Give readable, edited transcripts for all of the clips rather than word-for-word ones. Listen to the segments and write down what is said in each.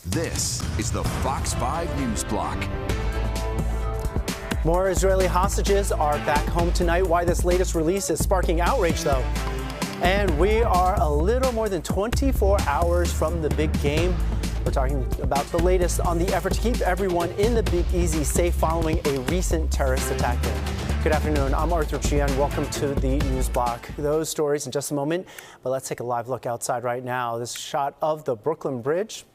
This is the Fox 5 News Block. More Israeli hostages are back home tonight. Why this latest release is sparking outrage, though. And we are a little more than 24 hours from the big game. We're talking about the latest on the effort to keep everyone in the Big Easy safe following a recent terrorist attack there. Good afternoon. I'm Arthur Chian. Welcome to the News Block. Those stories in just a moment, but let's take a live look outside right now. This shot of the Brooklyn Bridge.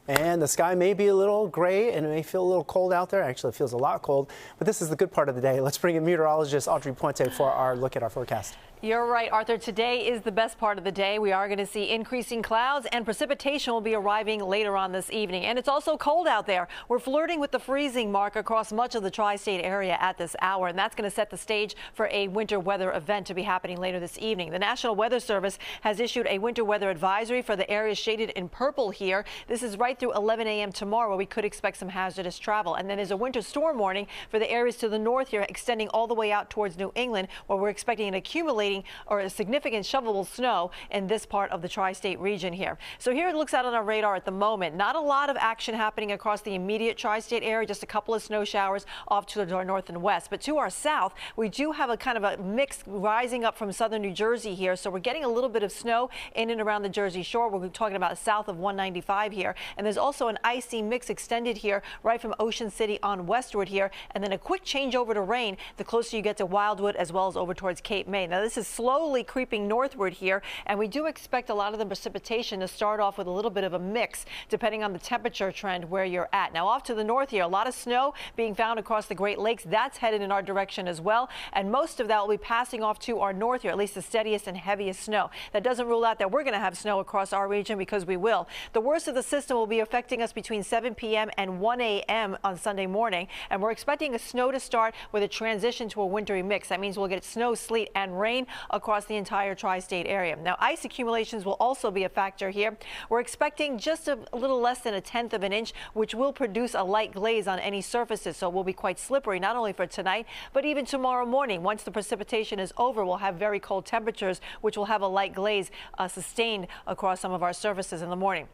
And the sky may be a little gray and it may feel a little cold out there. Actually, it feels a lot cold, but this is the good part of the day. Let's bring in meteorologist Audrey Puente for our look at our forecast. You're right, Arthur. Today is the best part of the day. We are going to see increasing clouds and precipitation will be arriving later on this evening. And it's also cold out there. We're flirting with the freezing mark across much of the tri-state area at this hour, and that's going to set the stage for a winter weather event to be happening later this evening. The National Weather Service has issued a winter weather advisory for the areas shaded in purple here. This is right through 11 a.m. tomorrow, where we could expect some hazardous travel. And then there's a winter storm warning for the areas to the north here, extending all the way out towards New England, where we're expecting an accumulating or a significant shovelable snow in this part of the tri-state region here. So here it looks out on our radar at the moment. Not a lot of action happening across the immediate tri-state area, just a couple of snow showers off to our north and west. But to our south, we do have a kind of a mix rising up from southern New Jersey here. So we're getting a little bit of snow in and around the Jersey Shore. We're talking about south of 195 here. And there's also an icy mix extended here right from Ocean City on westward here. And then a quick change over to rain the closer you get to Wildwood as well as over towards Cape May. Now this is slowly creeping northward here, and we do expect a lot of the precipitation to start off with a little bit of a mix depending on the temperature trend where you're at. Now off to the north here, a lot of snow being found across the Great Lakes. That's headed in our direction as well, and most of that will be passing off to our north here, at least the steadiest and heaviest snow. That doesn't rule out that we're going to have snow across our region, because we will. The worst of the system will be affecting us between 7 p.m. and 1 a.m. on Sunday morning, and we're expecting a snow to start with a transition to a wintry mix. That means we'll get snow, sleet, and rain across the entire tri-state area. Now, ice accumulations will also be a factor here. We're expecting just a little less than 1/10 of an inch, which will produce a light glaze on any surfaces. So it will be quite slippery, not only for tonight, but even tomorrow morning. Once the precipitation is over, we'll have very cold temperatures, which will have a light glaze sustained across some of our surfaces in the morning.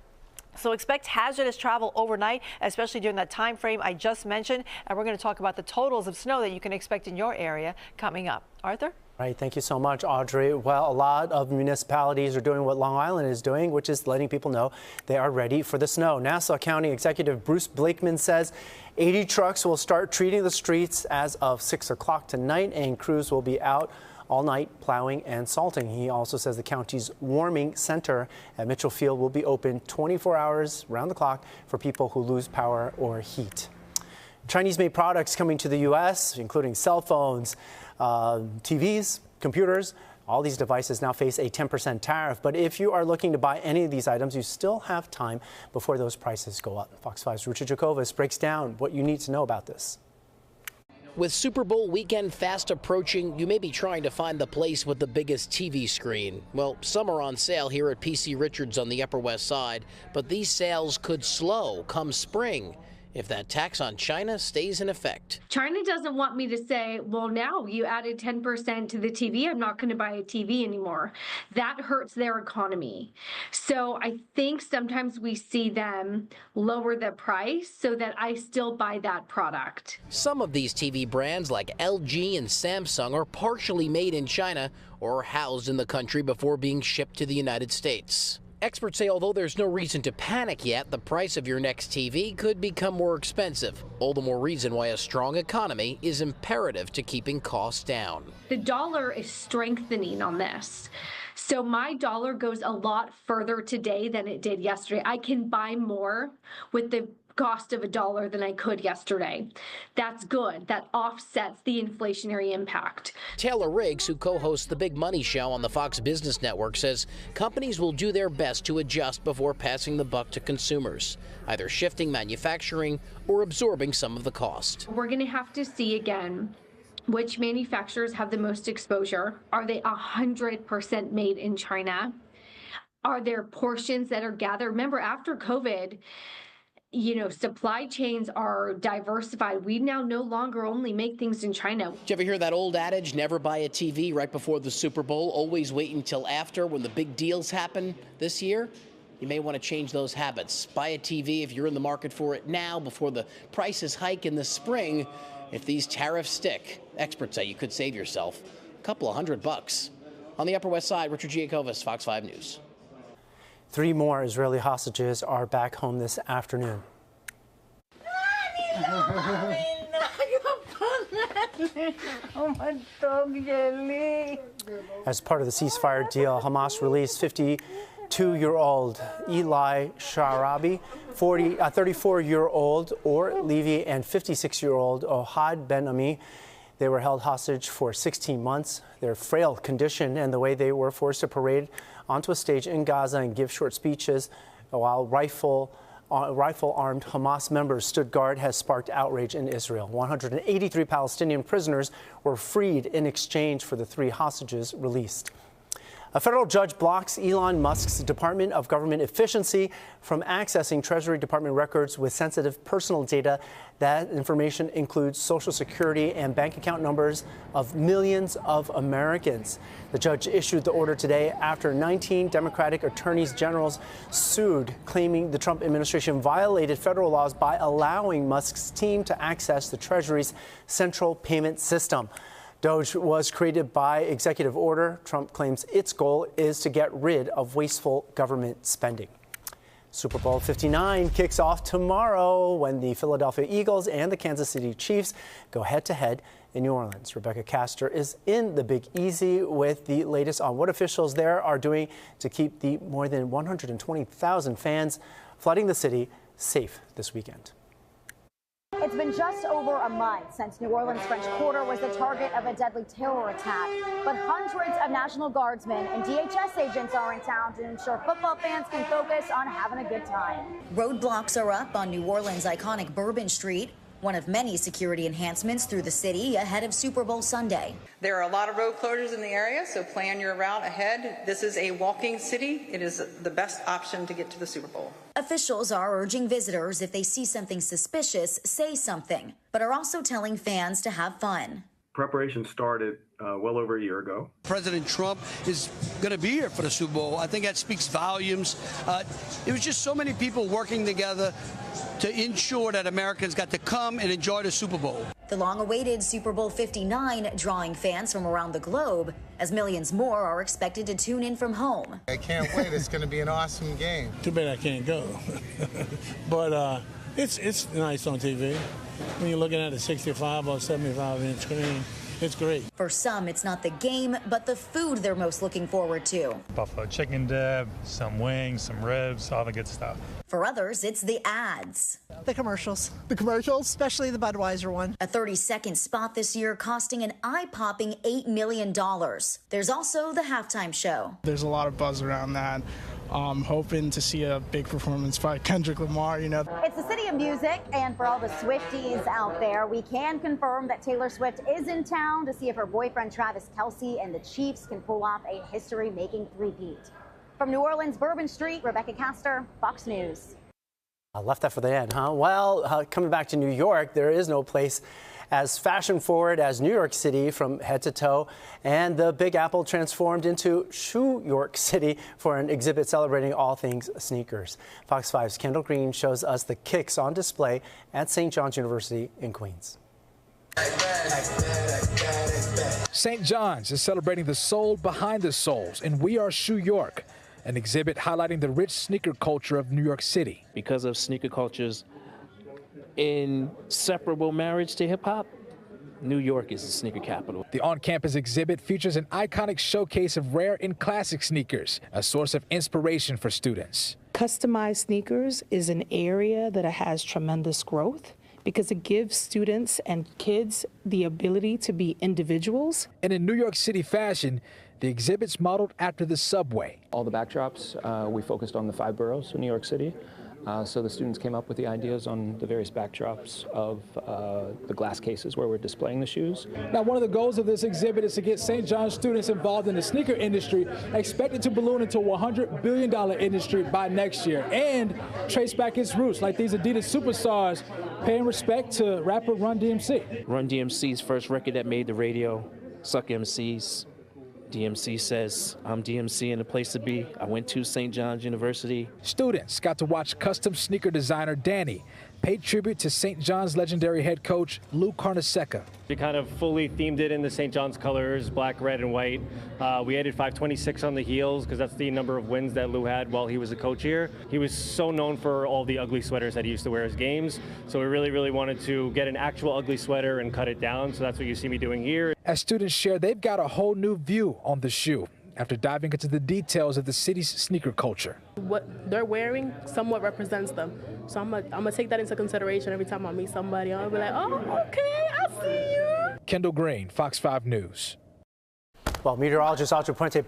So expect hazardous travel overnight, especially during that time frame I just mentioned. And we're going to talk about the totals of snow that you can expect in your area coming up. Arthur? Right. Thank you so much, Audrey. Well, a lot of municipalities are doing what Long Island is doing, which is letting people know they are ready for the snow. Nassau County Executive Bruce Blakeman says 80 trucks will start treating the streets as of 6 o'clock tonight, and crews will be out all night plowing and salting. He also says the county's warming center at Mitchell Field will be open 24 hours round the clock for people who lose power or heat. Chinese-made products coming to the U.S., including cell phones, TVs, computers. All these devices now face a 10% tariff. But if you are looking to buy any of these items, you still have time before those prices go up. Fox 5's Richard Jacobus breaks down what you need to know about this. With Super Bowl weekend fast approaching, you may be trying to find the place with the biggest TV screen. Well, some are on sale here at PC Richards on the Upper West Side, but these sales could slow come spring if that tax on China stays in effect. China doesn't want me to say, well, now you added 10% to the TV, I'm not going to buy a TV anymore. That hurts their economy. So I think sometimes we see them lower the price so that I still buy that product. Some of these TV brands like LG and Samsung are partially made in China or housed in the country before being shipped to the United States. Experts say although there's no reason to panic yet, the price of your next TV could become more expensive. All the more reason why a strong economy is imperative to keeping costs down. The dollar is strengthening on this. So my dollar goes a lot further today than it did yesterday. I can buy more with the cost of $1 than I could yesterday. That's good. That offsets the inflationary impact. Taylor Riggs, who co-hosts the Big Money Show on the Fox Business Network, says companies will do their best to adjust before passing the buck to consumers, either shifting manufacturing or absorbing some of the cost. We're going to have to see again which manufacturers have the most exposure. Are they 100% made in China? Are there portions that are gathered? Remember, after COVID, supply chains are diversified. We now no longer only make things in China. Did you ever hear that old adage, never buy a TV right before the Super Bowl, always wait until after when the big deals happen this year? you may want to change those habits. Buy a TV if you're in the market for it now before the prices hike in the spring. If these tariffs stick, experts say you could save yourself a couple of $100. On the Upper West Side, Richard Giacovis, Fox 5 News. 3 more Israeli hostages are back home this afternoon. As part of the ceasefire deal, Hamas released 52-year-old Eli Sharabi, 34-year-old Or Levy, and 56-year-old Ohad Ben Ami. They were held hostage for 16 months. Their frail condition and the way they were forced to parade onto a stage in Gaza and give short speeches while rifle-armed Hamas members stood guard has sparked outrage in Israel. 183 Palestinian prisoners were freed in exchange for the 3 hostages released. A federal judge blocks Elon Musk's Department of Government Efficiency from accessing Treasury Department records with sensitive personal data. That information includes Social Security and bank account numbers of millions of Americans. The judge issued the order today after 19 Democratic attorneys general sued, claiming the Trump administration violated federal laws by allowing Musk's team to access the Treasury's central payment system. DOGE was created by executive order. Trump claims its goal is to get rid of wasteful government spending. Super Bowl 59 kicks off tomorrow when the Philadelphia Eagles and the Kansas City Chiefs go head-to-head in New Orleans. Rebecca Castor is in the Big Easy with the latest on what officials there are doing to keep the more than 120,000 fans flooding the city safe this weekend. It's been just over a month since New Orleans' French Quarter was the target of a deadly terror attack. But hundreds of National Guardsmen and DHS agents are in town to ensure football fans can focus on having a good time. Roadblocks are up on New Orleans' iconic Bourbon Street, one of many security enhancements through the city ahead of Super Bowl Sunday. There are a lot of road closures in the area, so plan your route ahead. This is a walking city. It is the best option to get to the Super Bowl. Officials are urging visitors, if they see something suspicious, say something, but are also telling fans to have fun. Preparation started well over a year ago. President Trump is going to be here for the Super Bowl. I think that speaks volumes. It was just so many people working together to ensure that Americans got to come and enjoy the Super Bowl. The long-awaited Super Bowl 59 drawing fans from around the globe, as millions more are expected to tune in from home. I can't wait. It's going to be an awesome game. Too bad I can't go. But it's nice on TV. When you're looking at a 65 or 75-inch screen, it's great. For some, it's not the game, but the food they're most looking forward to. Buffalo chicken dip, some wings, some ribs, all the good stuff. For others, it's the ads. The commercials. The commercials? Especially the Budweiser one. A 30-second spot this year costing an eye-popping $8 million. There's also the halftime show. There's a lot of buzz around that. Hoping to see a big performance by Kendrick Lamar, you know. It's the city of music, and for all the Swifties out there, we can confirm that Taylor Swift is in town to see if her boyfriend Travis Kelce and the Chiefs can pull off a history-making three-peat. From New Orleans, Bourbon Street, Rebecca Castor, Fox News. I left that for the end, huh? Well, coming back to New York, there is no place as fashion-forward as New York City from head to toe, and the Big Apple transformed into Shoe York City for an exhibit celebrating all things sneakers. Fox 5's Kendall Green shows us the kicks on display at St. John's University in Queens. St. John's is celebrating the soul behind the soles, and We Are Shoe York, an exhibit highlighting the rich sneaker culture of New York City. Because of sneaker culture's inseparable marriage to hip-hop, New York is the sneaker capital. The on-campus exhibit features an iconic showcase of rare and classic sneakers, a source of inspiration for students. Customized sneakers is an area that has tremendous growth because it gives students and kids the ability to be individuals. And in New York City fashion, the exhibit's modeled after the subway. All the backdrops, we focused on the 5 boroughs of New York City. So the students came up with the ideas on the various backdrops of the glass cases where we're displaying the shoes. Now, one of the goals of this exhibit is to get St. John's students involved in the sneaker industry, expected to balloon into a $100 billion industry by next year, and trace back its roots, like these Adidas superstars paying respect to rapper Run DMC. Run DMC's first record that made the radio, Suck MC's DMC says I'm DMC and a place to be. I went to St. John's University. Students got to watch custom sneaker designer Danny pay tribute to St. John's legendary head coach Lou Carnesecca. We kind of fully themed it in the St. John's colors, black, red, and white. We added 526 on the heels because that's the number of wins that Lou had while he was a coach here. He was so known for all the ugly sweaters that he used to wear as games. So we really wanted to get an actual ugly sweater and cut it down. So that's what you see me doing here. As students share, they've got a whole new view on the shoe after diving into the details of the city's sneaker culture. What they're wearing somewhat represents them. So I'm gonna take that into consideration every time I meet somebody. I'll be like, oh, okay, I see you. Kendall Green, Fox 5 News. Well, meteorologist Audrey Puente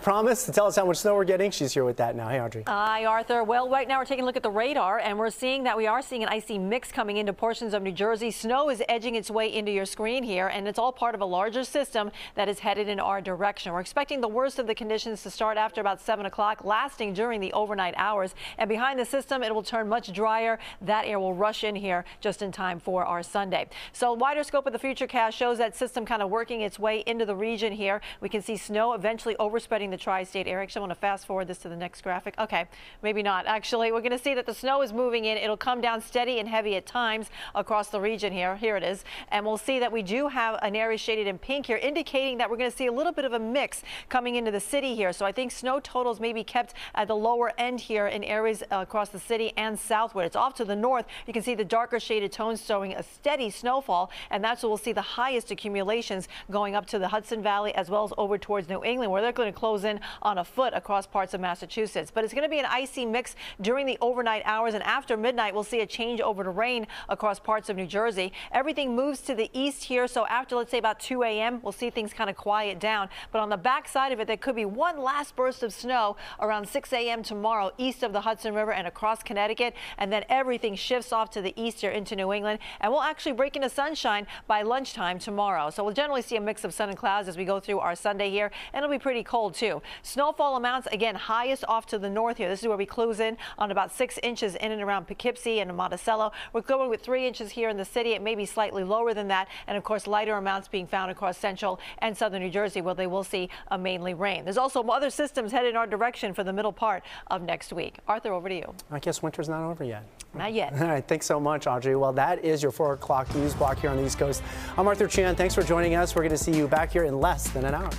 promised to tell us how much snow we're getting. She's here with that now. Hey, Audrey. Hi, Arthur. Well, right now we're taking a look at the radar, and we're seeing that we are seeing an icy mix coming into portions of New Jersey. Snow is edging its way into your screen here, and it's all part of a larger system that is headed in our direction. We're expecting the worst of the conditions to start after about 7 o'clock, lasting during the overnight hours. And behind the system, it will turn much drier. That air will rush in here just in time for our Sunday. So wider scope of the futurecast shows that system kind of working its way into the region here. We can see snow eventually overspreading the tri-state area. Actually, I want to fast forward this to the next graphic. Okay, maybe not. Actually, we're going to see that the snow is moving in. It'll come down steady and heavy at times across the region here. Here it is. And we'll see that we do have an area shaded in pink here, indicating that we're going to see a little bit of a mix coming into the city here. So I think snow totals may be kept at the lower end here in areas across the city and southward. It's off to the north. You can see the darker shaded tones showing a steady snowfall, and that's where we'll see the highest accumulations going up to the Hudson Valley as well as over towards New England, where they're going to close in on a foot across parts of Massachusetts. But it's going to be an icy mix during the overnight hours, and after midnight we'll see a change over to rain across parts of New Jersey. Everything moves to the east here, so after, let's say, about 2 a.m. we'll see things kind of quiet down. But on the back side of it, there could be one last burst of snow around 6 a.m. tomorrow east of the Hudson River and across Connecticut, and then everything shifts off to the east here into New England, and we'll actually break into sunshine by lunchtime tomorrow. So we'll generally see a mix of sun and clouds as we go through our Sunday here, and it'll be pretty cold too. Snowfall amounts, again, highest off to the north here. This is where we close in on about 6 inches in and around Poughkeepsie and Monticello. We're going with 3 inches here in the city. It may be slightly lower than that, and of course lighter amounts being found across central and southern New Jersey, where they will see mainly rain. There's also other systems headed in our direction for the middle part of next week. Arthur, over to you. I guess winter's not over yet. Not yet. All right, thanks so much, Audrey. Well, that is your 4 o'clock news block here on the East Coast. I'm Arthur Chan. Thanks for joining us. We're going to see you back here in less than an hour.